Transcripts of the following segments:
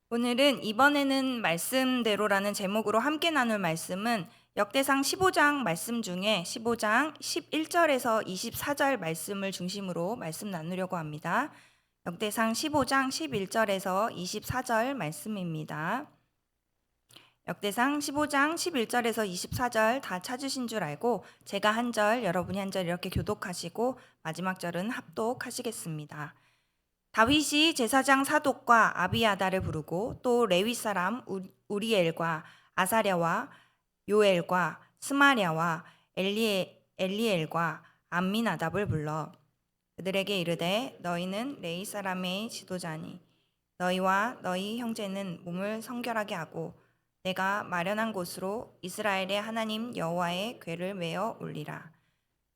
오늘은 이번에는 말씀대로라는 제목으로 함께 나눌 말씀은 역대상 15장 말씀 중에 15장 11절에서 24절 말씀을 중심으로 말씀 나누려고 합니다. 역대상 15장 11절에서 24절 말씀입니다. 역대상 15장 11절에서 24절 다 찾으신 줄 알고 제가 한 절, 여러분이 한 절 이렇게 교독하시고 마지막 절은 합독하시겠습니다. 다윗이 제사장 사독과 아비아다를 부르고 또 레위 사람 우리엘과 아사랴와 요엘과 스마랴와 엘리엘과 암미나답을 불러 그들에게 이르되 너희는 레위 사람의 지도자니 너희와 너희 형제는 몸을 성결하게 하고 내가 마련한 곳으로 이스라엘의 하나님 여호와의 궤를 메어 올리라.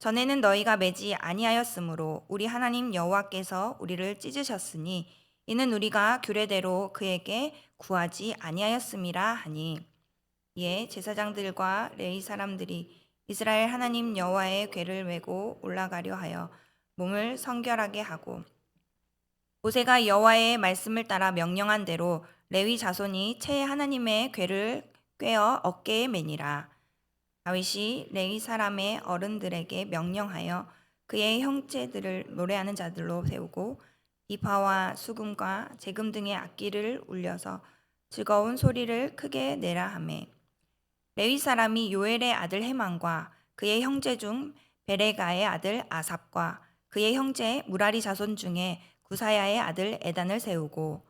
전에는 너희가 매지 아니하였으므로 우리 하나님 여호와께서 우리를 찢으셨으니 이는 우리가 규례대로 그에게 구하지 아니하였음이라 하니 이에 제사장들과 레위 사람들이 이스라엘 하나님 여호와의 궤를 메고 올라가려 하여 몸을 성결하게 하고 모세가 여호와의 말씀을 따라 명령한 대로 레위 자손이 채 하나님의 궤를 꿰어 어깨에 매니라. 다윗이 레위 사람의 어른들에게 명령하여 그의 형제들을 노래하는 자들로 세우고 비파와 수금과 재금 등의 악기를 울려서 즐거운 소리를 크게 내라 하매 레위 사람이 요엘의 아들 헤만과 그의 형제 중 베레가의 아들 아삽과 그의 형제 무라리 자손 중에 구사야의 아들 에단을 세우고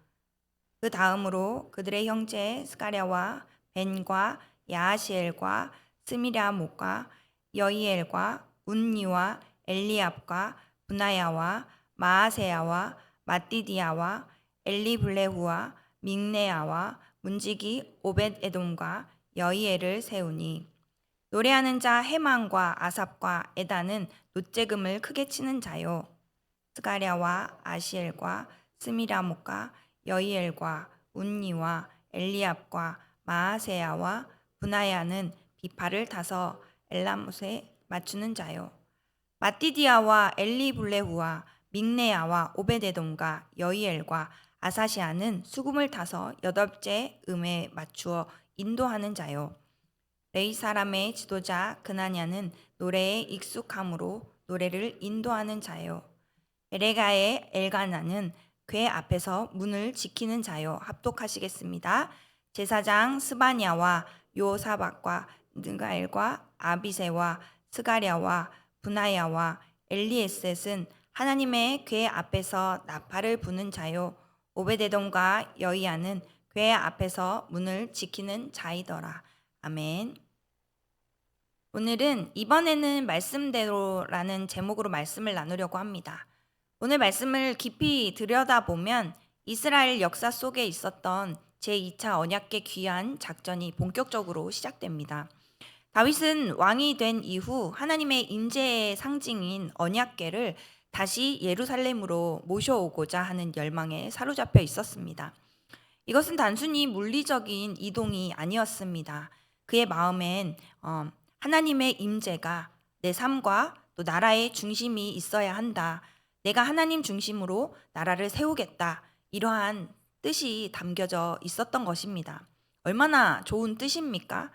그 다음으로 그들의 형제 스가랴와 벤과 야하시엘과 스미랴목과 여이엘과 운니와 엘리압과 분하야와 마아세야와 마띠디아와 엘리블레후와 믹네야와 문지기 오벳에돔과 여이엘을 세우니 노래하는 자 헤만과 아삽과 에단은 놋재금을 크게 치는 자요 스가랴와 아시엘과 스미랴목과 여이엘과 운니와 엘리압과 마아세야와 분하야는 비파를 타서 엘라못에 맞추는 자요 마띠디아와 엘리블레후와 믹네야와 오베데돔과 여이엘과 아사시아는 수금을 타서 여덟째 음에 맞추어 인도하는 자요 레위 사람의 지도자 그나냐는 노래에 익숙함으로 노래를 인도하는 자요 베레가의 엘가나는 궤 앞에서 문을 지키는 자요 합독하시겠습니다. 제사장 스바냐와 요사박과 느가엘과 아비세와 스가랴와 분하야와 엘리에셋은 하나님의 궤 앞에서 나팔을 부는 자요 오베데돔과 여이야는 궤 앞에서 문을 지키는 자이더라. 아멘. 오늘은 이번에는 말씀대로라는 제목으로 말씀을 나누려고 합니다. 오늘 말씀을 깊이 들여다보면 이스라엘 역사 속에 있었던 제2차 언약궤 귀환 작전이 본격적으로 시작됩니다. 다윗은 왕이 된 이후 하나님의 임재의 상징인 언약궤를 다시 예루살렘으로 모셔오고자 하는 열망에 사로잡혀 있었습니다. 이것은 단순히 물리적인 이동이 아니었습니다. 그의 마음엔 하나님의 임재가 내 삶과 또 나라의 중심이 있어야 한다. 내가 하나님 중심으로 나라를 세우겠다. 이러한 뜻이 담겨져 있었던 것입니다. 얼마나 좋은 뜻입니까?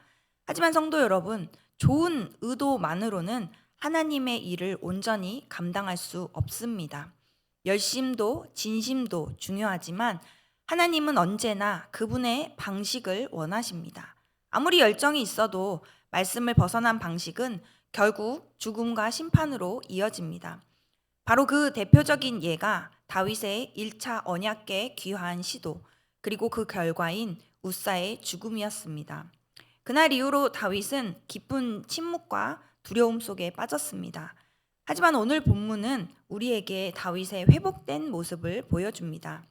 하지만 성도 여러분, 좋은 의도만으로는 하나님의 일을 온전히 감당할 수 없습니다. 열심도 진심도 중요하지만 하나님은 언제나 그분의 방식을 원하십니다. 아무리 열정이 있어도 말씀을 벗어난 방식은 결국 죽음과 심판으로 이어집니다. 바로 그 대표적인 예가 다윗의 1차 언약궤 귀환 시도 그리고 그 결과인 우사의 죽음이었습니다. 그날 이후로 다윗은 깊은 침묵과 두려움 속에 빠졌습니다. 하지만 오늘 본문은 우리에게 다윗의 회복된 모습을 보여줍니다.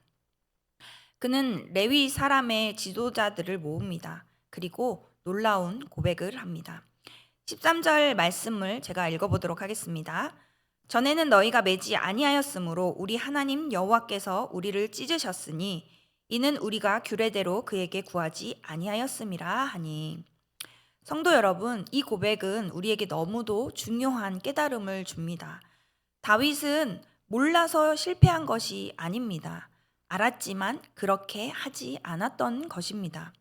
그는 레위 사람의 지도자들을 모읍니다. 그리고 놀라운 고백을 합니다. 13절 말씀을 제가 읽어보도록 하겠습니다. 전에는 너희가 매지 아니하였으므로 우리 하나님 여호와께서 우리를 찢으셨으니 이는 우리가 규례대로 그에게 구하지 아니하였음이라 하니. 성도 여러분, 이 고백은 우리에게 너무도 중요한 깨달음을 줍니다. 다윗은 몰라서 실패한 것이 아닙니다. 알았지만 그렇게 하지 않았던 것입니다.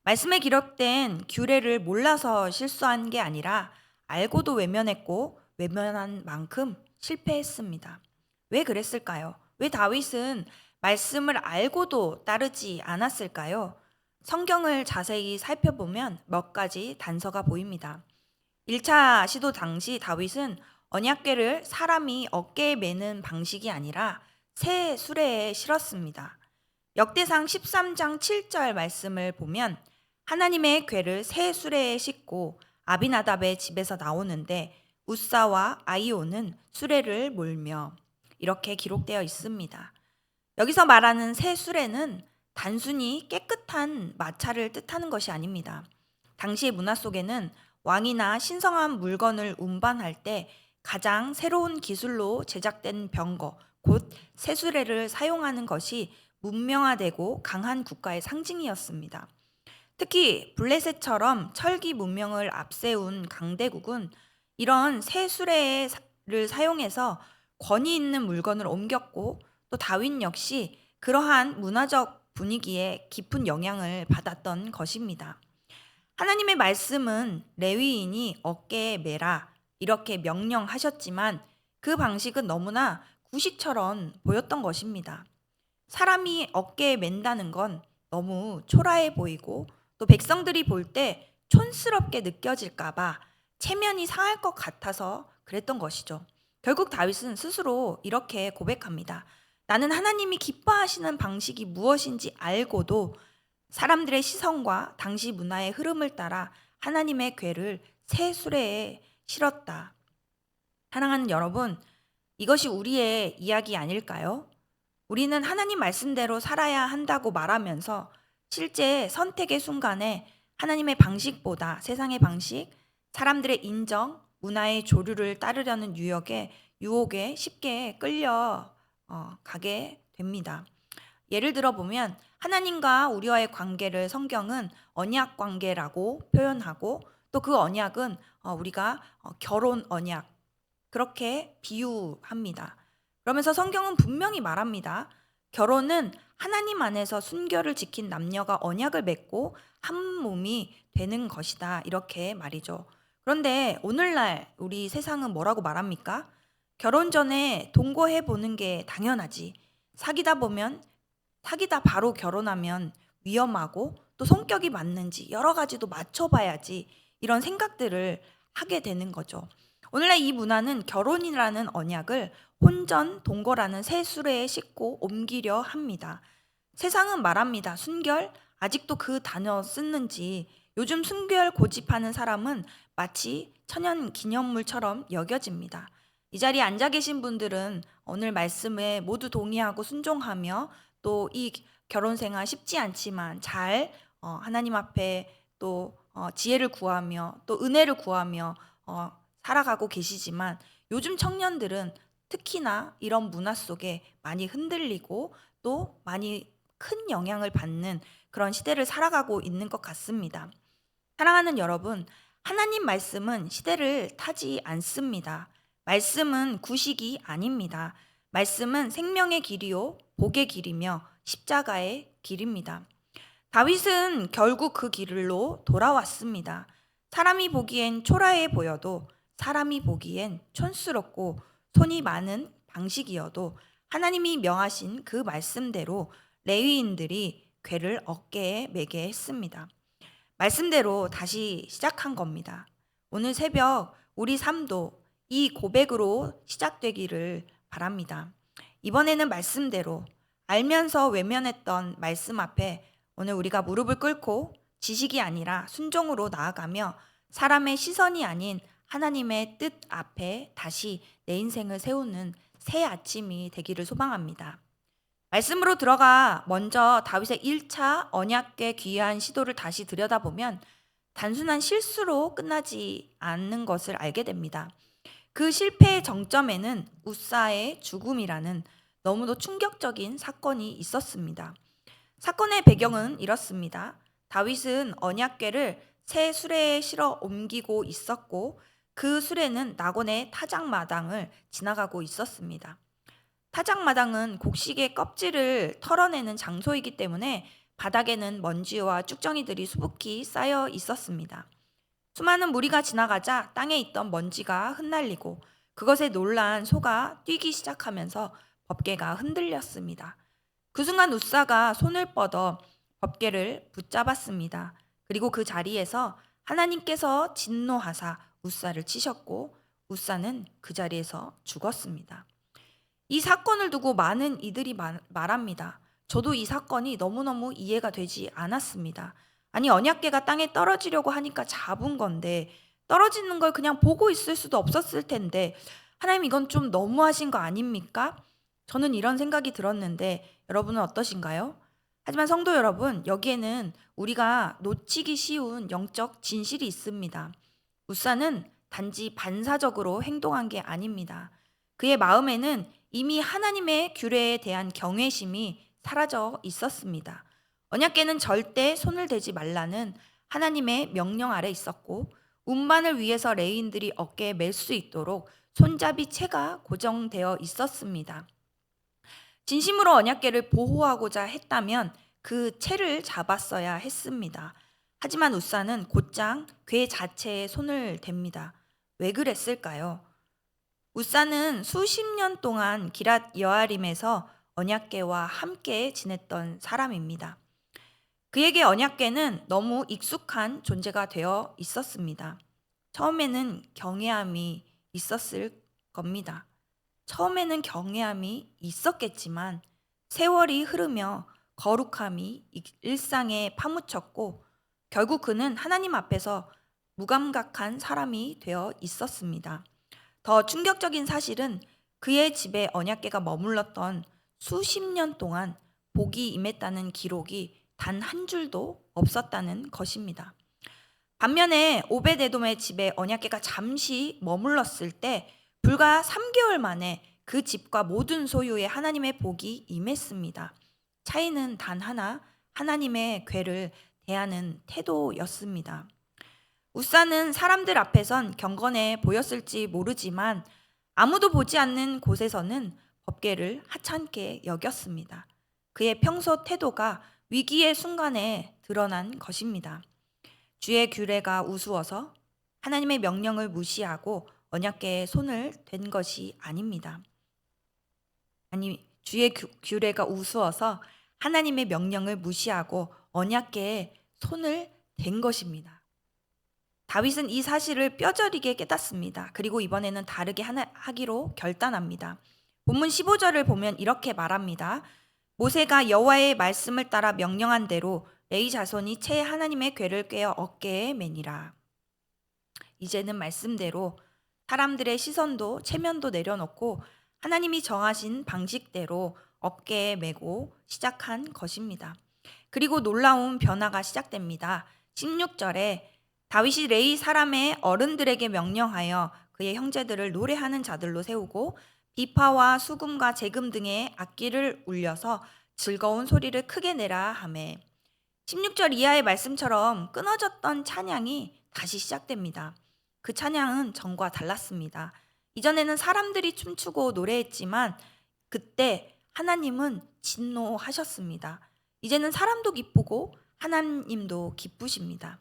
말씀에 기록된 규례를 몰라서 실수한 게 아니라 알고도 외면했고 외면한 만큼 실패했습니다. 왜 그랬을까요? 왜 다윗은 말씀을 알고도 따르지 않았을까요? 성경을 자세히 살펴보면 몇 가지 단서가 보입니다. 1차 시도 당시 다윗은 언약궤를 사람이 어깨에 매는 방식이 아니라 새 수레에 실었습니다. 역대상 13장 7절 말씀을 보면 하나님의 궤를 새 수레에 싣고 아비나답의 집에서 나오는데 우사와 아이오는 수레를 몰며 이렇게 기록되어 있습니다. 여기서 말하는 새 수레는 단순히 깨끗한 마차를 뜻하는 것이 아닙니다. 당시의 문화 속에는 왕이나 신성한 물건을 운반할 때 가장 새로운 기술로 제작된 병거, 곧 새수레를 사용하는 것이 문명화되고 강한 국가의 상징이었습니다. 특히 블레셋처럼 철기 문명을 앞세운 강대국은 이런 새수레를 사용해서 권위 있는 물건을 옮겼고 또 다윈 역시 그러한 문화적 분위기에 깊은 영향을 받았던 것입니다. 하나님의 말씀은 레위인이 어깨에 매라 이렇게 명령하셨지만 그 방식은 너무나 구식처럼 보였던 것입니다. 사람이 어깨에 맨다는 건 너무 초라해 보이고 또 백성들이 볼 때 촌스럽게 느껴질까봐 체면이 상할 것 같아서 그랬던 것이죠. 결국 다윗은 스스로 이렇게 고백합니다. 나는 하나님이 기뻐하시는 방식이 무엇인지 알고도 사람들의 시선과 당시 문화의 흐름을 따라 하나님의 궤를 새 수레에 실었다. 사랑하는 여러분, 이것이 우리의 이야기 아닐까요? 우리는 하나님 말씀대로 살아야 한다고 말하면서 실제 선택의 순간에 하나님의 방식보다 세상의 방식, 사람들의 인정, 문화의 조류를 따르려는 유혹에 쉽게 끌려 가게 됩니다. 예를 들어 보면 하나님과 우리와의 관계를 성경은 언약 관계라고 표현하고 또 그 언약은 우리가 결혼 언약 그렇게 비유합니다. 그러면서 성경은 분명히 말합니다. 결혼은 하나님 안에서 순결을 지킨 남녀가 언약을 맺고 한 몸이 되는 것이다. 이렇게 말이죠. 그런데 오늘날 우리 세상은 뭐라고 말합니까? 결혼 전에 동거해 보는 게 당연하지. 사귀다 바로 결혼하면 위험하고 또 성격이 맞는지 여러 가지도 맞춰봐야지 이런 생각들을 하게 되는 거죠. 오늘날 이 문화는 결혼이라는 언약을 혼전, 동거라는 새 수레에 싣고 옮기려 합니다. 세상은 말합니다. 순결? 아직도 그 단어 쓰는지 요즘 순결 고집하는 사람은 마치 천연 기념물처럼 여겨집니다. 이 자리에 앉아 계신 분들은 오늘 말씀에 모두 동의하고 순종하며 또 이 결혼 생활 쉽지 않지만 잘 하나님 앞에 또 지혜를 구하며 또 은혜를 구하며 살아가고 계시지만 요즘 청년들은 특히나 이런 문화 속에 많이 흔들리고 또 많이 큰 영향을 받는 그런 시대를 살아가고 있는 것 같습니다. 사랑하는 여러분, 하나님 말씀은 시대를 타지 않습니다. 말씀은 구식이 아닙니다. 말씀은 생명의 길이요, 복의 길이며 십자가의 길입니다. 다윗은 결국 그 길로 돌아왔습니다. 사람이 보기엔 초라해 보여도 사람이 보기엔 촌스럽고 손이 많은 방식이어도 하나님이 명하신 그 말씀대로 레위인들이 궤를 어깨에 매게 했습니다. 말씀대로 다시 시작한 겁니다. 오늘 새벽 우리 삶도 이 고백으로 시작되기를 바랍니다. 이번에는 말씀대로 알면서 외면했던 말씀 앞에 오늘 우리가 무릎을 꿇고 지식이 아니라 순종으로 나아가며 사람의 시선이 아닌 하나님의 뜻 앞에 다시 내 인생을 세우는 새 아침이 되기를 소망합니다. 말씀으로 들어가 먼저 다윗의 1차 언약궤 귀한 시도를 다시 들여다보면 단순한 실수로 끝나지 않는 것을 알게 됩니다. 그 실패의 정점에는 우사의 죽음이라는 너무도 충격적인 사건이 있었습니다. 사건의 배경은 이렇습니다. 다윗은 언약궤를 새 수레에 실어 옮기고 있었고 그 수레는 낙원의 타작마당을 지나가고 있었습니다. 타작마당은 곡식의 껍질을 털어내는 장소이기 때문에 바닥에는 먼지와 쭉정이들이 수북히 쌓여 있었습니다. 수많은 무리가 지나가자 땅에 있던 먼지가 흩날리고 그것에 놀란 소가 뛰기 시작하면서 법궤가 흔들렸습니다. 그 순간 웃사가 손을 뻗어 법궤를 붙잡았습니다. 그리고 그 자리에서 하나님께서 진노하사 웃사를 치셨고 웃사는 그 자리에서 죽었습니다. 이 사건을 두고 많은 이들이 말합니다. 저도 이 사건이 너무너무 이해가 되지 않았습니다. 아니, 언약궤가 땅에 떨어지려고 하니까 잡은 건데 떨어지는 걸 그냥 보고 있을 수도 없었을 텐데 하나님, 이건 좀 너무하신 거 아닙니까? 저는 이런 생각이 들었는데 여러분은 어떠신가요? 하지만 성도 여러분, 여기에는 우리가 놓치기 쉬운 영적 진실이 있습니다. 웃사는 단지 반사적으로 행동한 게 아닙니다. 그의 마음에는 이미 하나님의 규례에 대한 경외심이 사라져 있었습니다. 언약궤는 절대 손을 대지 말라는 하나님의 명령 아래 있었고 운반을 위해서 레위인들이 어깨에 맬 수 있도록 손잡이 채가 고정되어 있었습니다. 진심으로 언약궤를 보호하고자 했다면 그 채를 잡았어야 했습니다. 하지만 웃사는 곧장 궤 자체에 손을 댑니다. 왜 그랬을까요? 웃사는 수십 년 동안 기랏 여아림에서 언약궤와 함께 지냈던 사람입니다. 그에게 언약궤는 너무 익숙한 존재가 되어 있었습니다. 처음에는 경외함이 있었을 겁니다. 처음에는 경외함이 있었겠지만 세월이 흐르며 거룩함이 일상에 파묻혔고 결국 그는 하나님 앞에서 무감각한 사람이 되어 있었습니다. 더 충격적인 사실은 그의 집에 언약궤가 머물렀던 수십 년 동안 복이 임했다는 기록이 단 한 줄도 없었다는 것입니다. 반면에 오벳에돔의 집에 언약궤가 잠시 머물렀을 때 불과 3개월 만에 그 집과 모든 소유에 하나님의 복이 임했습니다. 차이는 단 하나, 하나님의 궤를 대하는 태도였습니다. 웃사는 사람들 앞에선 경건해 보였을지 모르지만 아무도 보지 않는 곳에서는 법궤를 하찮게 여겼습니다. 그의 평소 태도가 위기의 순간에 드러난 것입니다. 주의 규례가 우스워서 하나님의 명령을 무시하고 언약궤에 손을 댄 것이 아닙니다. 아니, 주의 규례가 우스워서 하나님의 명령을 무시하고 언약궤에 손을 댄 것입니다. 다윗은 이 사실을 뼈저리게 깨닫습니다. 그리고 이번에는 다르게 하기로 결단합니다. 본문 15절을 보면 이렇게 말합니다. 모세가 여호와의 말씀을 따라 명령한 대로 레위 자손이 채 하나님의 궤를 꿰어 어깨에 매니라. 이제는 말씀대로 사람들의 시선도 체면도 내려놓고 하나님이 정하신 방식대로 어깨에 메고 시작한 것입니다. 그리고 놀라운 변화가 시작됩니다. 16절에 다윗이 레위 사람의 어른들에게 명령하여 그의 형제들을 노래하는 자들로 세우고 비파와 수금과 제금 등의 악기를 울려서 즐거운 소리를 크게 내라 하매 16절 이하의 말씀처럼 끊어졌던 찬양이 다시 시작됩니다. 그 찬양은 전과 달랐습니다. 이전에는 사람들이 춤추고 노래했지만 그때 하나님은 진노하셨습니다. 이제는 사람도 기쁘고 하나님도 기쁘십니다.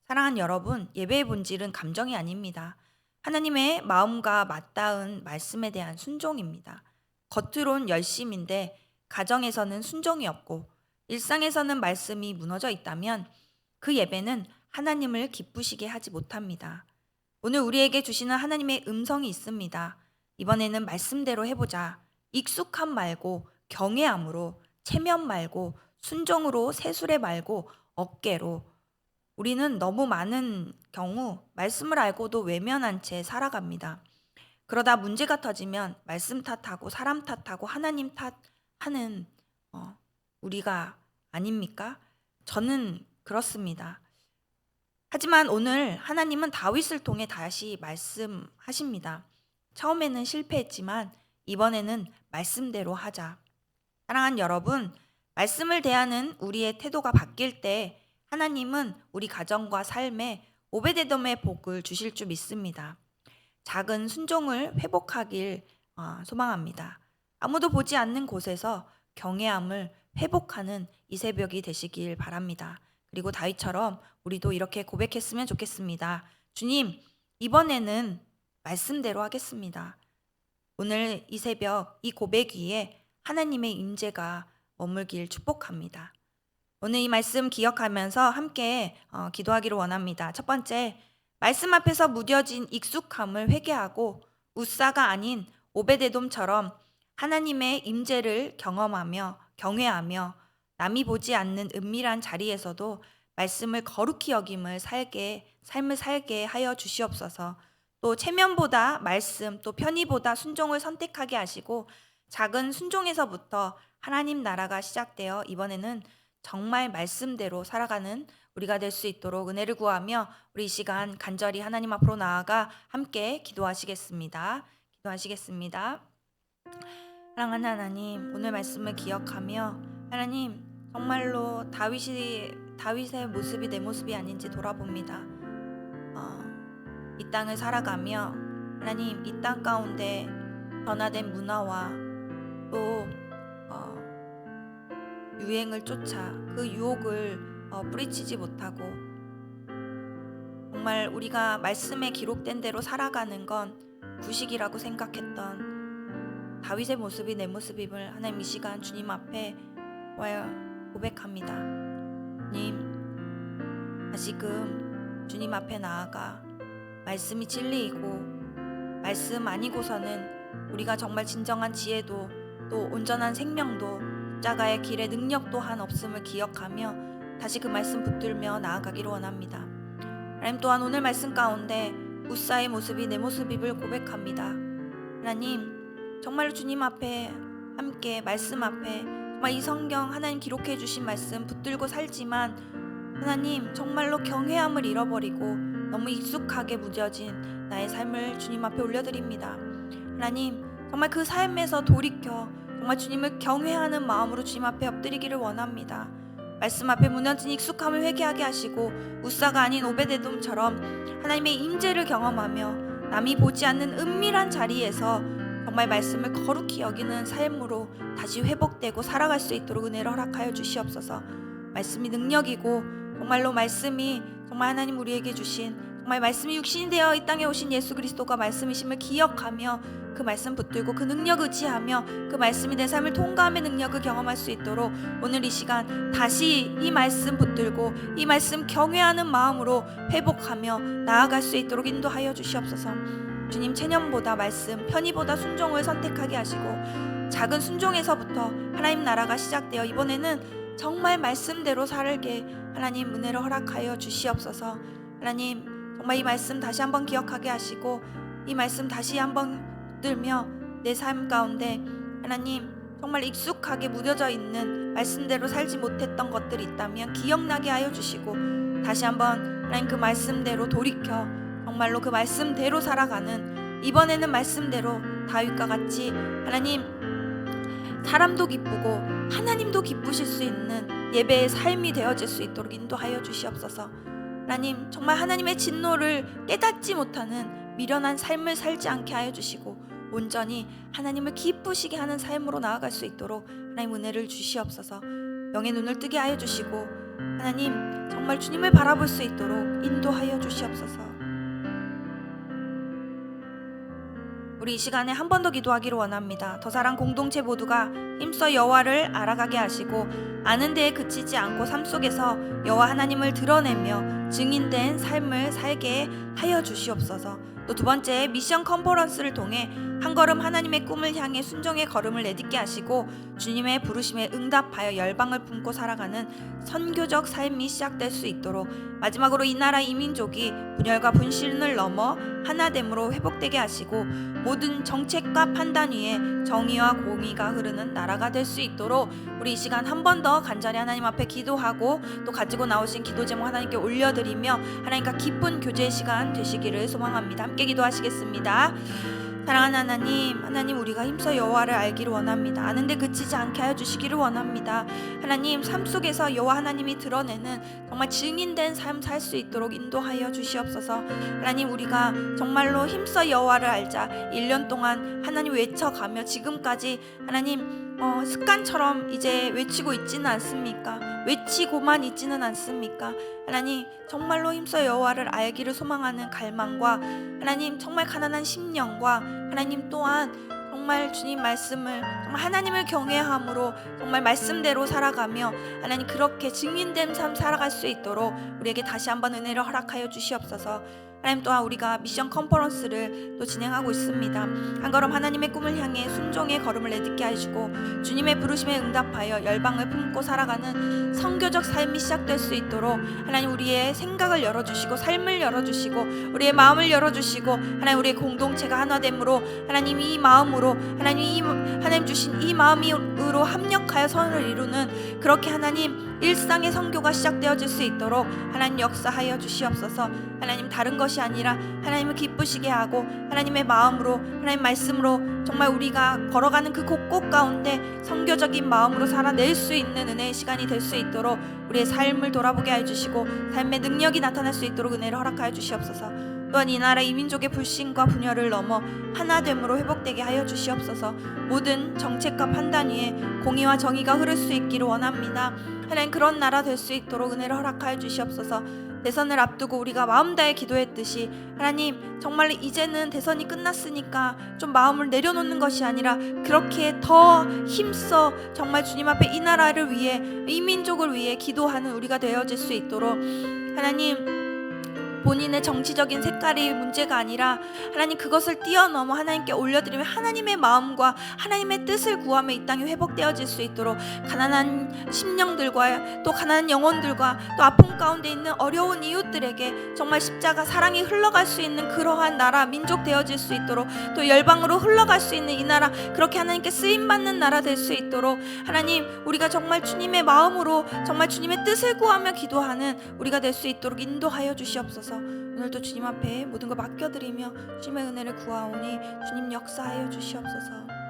사랑하는 여러분, 예배의 본질은 감정이 아닙니다. 하나님의 마음과 맞닿은 말씀에 대한 순종입니다. 겉으론 열심인데 가정에서는 순종이 없고 일상에서는 말씀이 무너져 있다면 그 예배는 하나님을 기쁘시게 하지 못합니다. 오늘 우리에게 주시는 하나님의 음성이 있습니다. 이번에는 말씀대로 해보자. 익숙함 말고 경외함으로, 체면 말고 순종으로, 세수레 말고 어깨로. 우리는 너무 많은 경우 말씀을 알고도 외면한 채 살아갑니다. 그러다 문제가 터지면 말씀 탓하고 사람 탓하고 하나님 탓하는 우리가 아닙니까? 저는 그렇습니다. 하지만 오늘 하나님은 다윗을 통해 다시 말씀하십니다. 처음에는 실패했지만 이번에는 말씀대로 하자. 사랑하는 여러분, 말씀을 대하는 우리의 태도가 바뀔 때 하나님은 우리 가정과 삶에 오베데돔의 복을 주실 줄 믿습니다. 작은 순종을 회복하길 소망합니다. 아무도 보지 않는 곳에서 경외함을 회복하는 이 새벽이 되시길 바랍니다. 그리고 다윗처럼 우리도 이렇게 고백했으면 좋겠습니다. 주님, 이번에는 말씀대로 하겠습니다. 오늘 이 새벽 이 고백 위에 하나님의 임재가 머물길 축복합니다. 오늘 이 말씀 기억하면서 함께 기도하기를 원합니다. 첫 번째, 말씀 앞에서 무뎌진 익숙함을 회개하고 웃사가 아닌 오베데돔처럼 하나님의 임재를 경험하며 경외하며 남이 보지 않는 은밀한 자리에서도 말씀을 거룩히 여김을 삶을 살게 하여 주시옵소서. 또 체면보다 말씀, 또 편의보다 순종을 선택하게 하시고 작은 순종에서부터 하나님 나라가 시작되어 이번에는 정말 말씀대로 살아가는 우리가 될 수 있도록 은혜를 구하며 우리 이 시간 간절히 하나님 앞으로 나아가 함께 기도하시겠습니다. 사랑하는 하나님, 오늘 말씀을 기억하며 하나님, 정말로 다윗의 모습이 내 모습이 아닌지 돌아봅니다. 이 땅을 살아가며 하나님, 이 땅 가운데 변화된 문화와 또 유행을 쫓아 그 유혹을 뿌리치지 못하고 정말 우리가 말씀에 기록된 대로 살아가는 건 구식이라고 생각했던 다윗의 모습이 내 모습임을 하나님 이 시간 주님 앞에 고백합니다. 주님, 다시금 주님 앞에 나아가 말씀이 진리이고 말씀 아니고서는 우리가 정말 진정한 지혜도 또 온전한 생명도 십자가의 길에 능력 또한 없음을 기억하며 다시 그 말씀 붙들며 나아가기를 원합니다. 하나님, 또한 오늘 말씀 가운데 웃사의 모습이 내 모습임을 고백합니다. 하나님, 정말로 주님 앞에 함께 말씀 앞에 정말 이 성경 하나님 기록해 주신 말씀 붙들고 살지만 하나님, 정말로 경외함을 잃어버리고 너무 익숙하게 무뎌진 나의 삶을 주님 앞에 올려드립니다. 하나님, 정말 그 삶에서 돌이켜 정말 주님을 경외하는 마음으로 주님 앞에 엎드리기를 원합니다. 말씀 앞에 무너진 익숙함을 회개하게 하시고 웃사가 아닌 오베데돔처럼 하나님의 임재를 경험하며 남이 보지 않는 은밀한 자리에서 정말 말씀을 거룩히 여기는 삶으로 다시 회복되고 살아갈 수 있도록 은혜를 허락하여 주시옵소서. 말씀이 능력이고 정말로 말씀이 정말 하나님 우리에게 주신 정말 말씀이 육신이 되어 이 땅에 오신 예수 그리스도가 말씀이심을 기억하며 그 말씀 붙들고 그 능력 의지하며 그 말씀이 내 삶을 통과함의 능력을 경험할 수 있도록 오늘 이 시간 다시 이 말씀 붙들고 이 말씀 경외하는 마음으로 회복하며 나아갈 수 있도록 인도하여 주시옵소서. 주님, 체념보다 말씀, 편의보다 순종을 선택하게 하시고 작은 순종에서부터 하나님 나라가 시작되어 이번에는 정말 말씀대로 살게 하나님 은혜를 허락하여 주시옵소서. 하나님, 정말 이 말씀 다시 한번 기억하게 하시고 이 말씀 다시 한번 붙들며 내 삶 가운데 하나님 정말 익숙하게 무뎌져 있는 말씀대로 살지 못했던 것들이 있다면 기억나게 하여 주시고 다시 한번 하나님 그 말씀대로 돌이켜 정말로 그 말씀대로 살아가는 이번에는 말씀대로 다윗과 같이 하나님 사람도 기쁘고 하나님도 기쁘실 수 있는 예배의 삶이 되어질 수 있도록 인도하여 주시옵소서. 하나님, 정말 하나님의 진노를 깨닫지 못하는 미련한 삶을 살지 않게 하여 주시고 온전히 하나님을 기쁘시게 하는 삶으로 나아갈 수 있도록 하나님 은혜를 주시옵소서. 영의 눈을 뜨게 하여 주시고 하나님 정말 주님을 바라볼 수 있도록 인도하여 주시옵소서. 우리 이 시간에 한 번 더 기도하기를 원합니다. 더사랑 공동체 모두가 힘써 여호와를 알아가게 하시고 아는 데에 그치지 않고 삶 속에서 여호와 하나님을 드러내며 증인된 삶을 살게 하여 주시옵소서. 또 두 번째, 미션 컨퍼런스를 통해 한 걸음 하나님의 꿈을 향해 순종의 걸음을 내딛게 하시고 주님의 부르심에 응답하여 열방을 품고 살아가는 선교적 삶이 시작될 수 있도록 마지막으로 이 나라 이 민족이 분열과 분신을 넘어 하나됨으로 회복되게 하시고 모든 정책과 판단 위에 정의와 공의가 흐르는 나라가 될 수 있도록 우리 이 시간 한 번 더 간절히 하나님 앞에 기도하고 또 가지고 나오신 기도 제목 하나님께 올려드리며 하나님과 깊은 교제의 시간 되시기를 소망합니다. 함께 기도하시겠습니다. 사랑하는 하나님 우리가 힘써 여호와를 알기를 원합니다. 아는데 그치지 않게 하여 주시기를 원합니다. 하나님 삶 속에서 여호와 하나님이 드러내는 정말 증인된 삶 살 수 있도록 인도하여 주시옵소서. 하나님 우리가 정말로 힘써 여호와를 알자 1년 동안 하나님 외쳐가며 지금까지 하나님 습관처럼 이제 외치고 있지는 않습니까? 외치고만 있지는 않습니까? 하나님 정말로 힘써 여호와를 알기를 소망하는 갈망과 하나님 정말 가난한 심령과 하나님 또한 정말 주님 말씀을 정말 하나님을 경외함으로 정말 말씀대로 살아가며 하나님 그렇게 증인된 삶 살아갈 수 있도록 우리에게 다시 한번 은혜를 허락하여 주시옵소서. 하나님 또한 우리가 미션 컨퍼런스를 또 진행하고 있습니다. 한 걸음 하나님의 꿈을 향해 순종의 걸음을 내딛게 하시고 주님의 부르심에 응답하여 열방을 품고 살아가는 선교적 삶이 시작될 수 있도록 하나님 우리의 생각을 열어주시고 삶을 열어주시고 우리의 마음을 열어주시고 하나님 우리의 공동체가 하나됨으로 하나님 이 마음으로 하나님 주신 이 마음으로 합력하여 선을 이루는 그렇게 하나님 일상의 선교가 시작되어질 수 있도록 하나님 역사하여 주시옵소서. 하나님 다른 것이 아니라 하나님을 기쁘시게 하고 하나님의 마음으로 하나님 말씀으로 정말 우리가 걸어가는 그 곳곳 가운데 선교적인 마음으로 살아낼 수 있는 은혜의 시간이 될 수 있도록 우리의 삶을 돌아보게 해주시고 삶의 능력이 나타날 수 있도록 은혜를 허락하여 주시옵소서. 또한 이 나라 이 민족의 불신과 분열을 넘어 하나됨으로 회복되게 하여 주시옵소서. 모든 정책과 판단 위에 공의와 정의가 흐를 수 있기를 원합니다. 하나님 그런 나라 될 수 있도록 은혜를 허락하여 주시옵소서. 대선을 앞두고 우리가 마음 다해 기도했듯이 하나님 정말 이제는 대선이 끝났으니까 좀 마음을 내려놓는 것이 아니라 그렇게 더 힘써 정말 주님 앞에 이 나라를 위해 이 민족을 위해 기도하는 우리가 되어질 수 있도록 하나님 본인의 정치적인 색깔이 문제가 아니라 하나님 그것을 뛰어넘어 하나님께 올려드리며 하나님의 마음과 하나님의 뜻을 구하며 이 땅이 회복되어질 수 있도록 가난한 심령들과 또 가난한 영혼들과 또 아픔 가운데 있는 어려운 이웃들에게 정말 십자가 사랑이 흘러갈 수 있는 그러한 나라 민족 되어질 수 있도록 또 열방으로 흘러갈 수 있는 이 나라 그렇게 하나님께 쓰임받는 나라 될 수 있도록 하나님 우리가 정말 주님의 마음으로 정말 주님의 뜻을 구하며 기도하는 우리가 될 수 있도록 인도하여 주시옵소서. 오늘도 주님 앞에 모든 걸 맡겨드리며 주님의 은혜를 구하오니 주님 역사하여 주시옵소서.